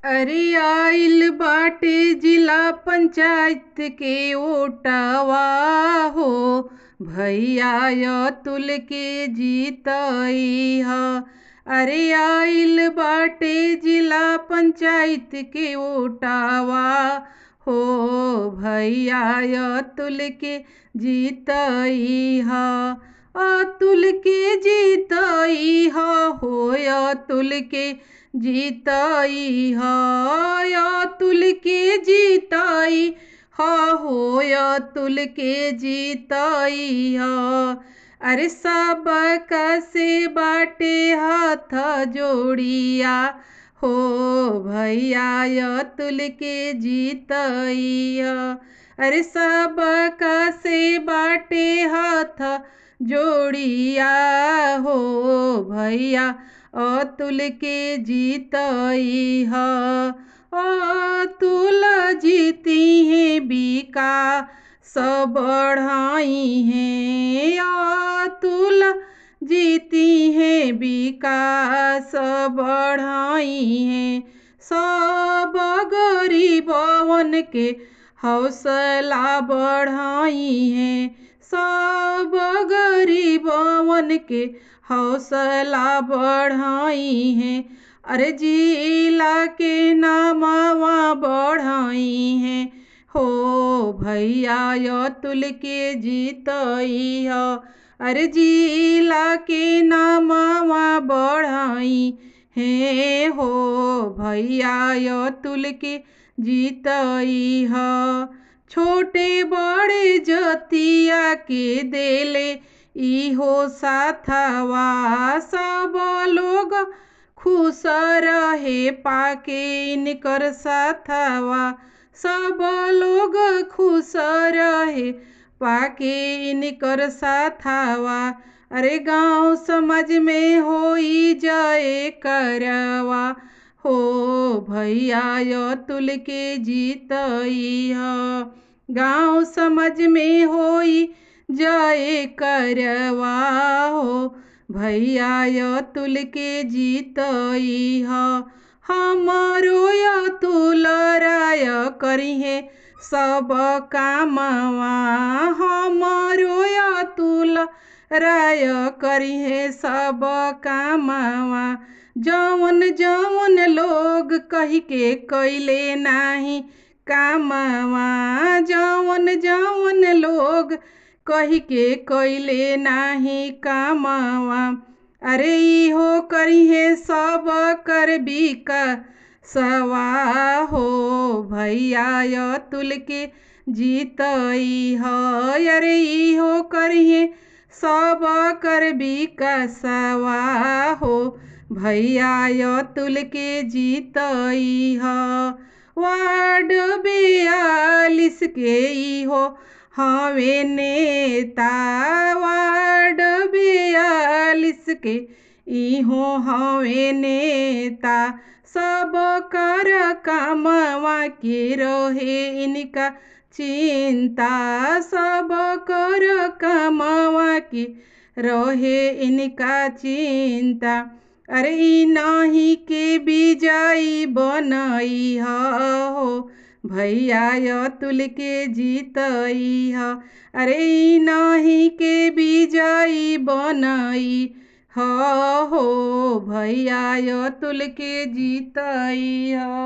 अरे आइल बाटे जिला पंचायत के ओटावा हो, भैया अतुल के जीतई ह। अरे आइल बाटे जिला पंचायत के ओटावा हो, भैया अतुल के जीतई ह। अतुल के जीतई ह हो, अतुल के जीतई ह। अतुल के जीतई ह हो, अतुल के जीतई ह। अरे सबका से बाटे हाथ जोड़िया हो, भैया अतुल के जीतई ह। अरे सबका से बाटे हाथ जोड़िया हो, भैया अतुल के जीतई ह। अतुल जीती है बीका सब बढ़ाई है, अतुल जीती है विकास बढ़ाई है। सब गरीबवन के हौसला बढ़ाई है, सब गरीबवन के हौसला बढ़ाई है। अरे जिला के नामवा बढ़ाई है हो, भैया अतुल के जीतई ह। अरे जिला के नामवा बढ़ाई है हो, भैया अतुल के जीतई ह। छोटे बड़े जतिया के देले इहो साथवा, सब लोग खुश रहे पाके इनकर साथवा, सब लोग खुश रहे पाके इनकर साथवा। अरे गाँव समाज में होई जय करवा हो, भैया अतुल के जीतई ह। गाँव समाज में होई जय करवा हो, भैया अतुल के जीतई ह। हमारो अतुल राय करिहे सब कामवा, हमारो अतुल राय करिहे सब कामवा। जवन जवन लोग कही के कैले नाही कामवा, जवन जवन लोग कही के कैले नाही कामवा। अरे इहो करिहे सब कर विकासवा हो, भैया अतुल के जीतई ह। अरे इहो करिहे सब कर विकासवा हो, भैया अतुल के जीतई ह। वार्ड 42 के इहो हवे नेता, वार्ड 42 के इहो हवे नेता। सब कर कामवा के रहे इनका चिंता, सब कर कामवा के रहे इनका चिंता। अरे इन्हीं के विजयी बनई हो, भैया अतुल के जीतई ह। अरे इन्हीं के विजयी बनई हो, भैया अतुल के जीतई ह।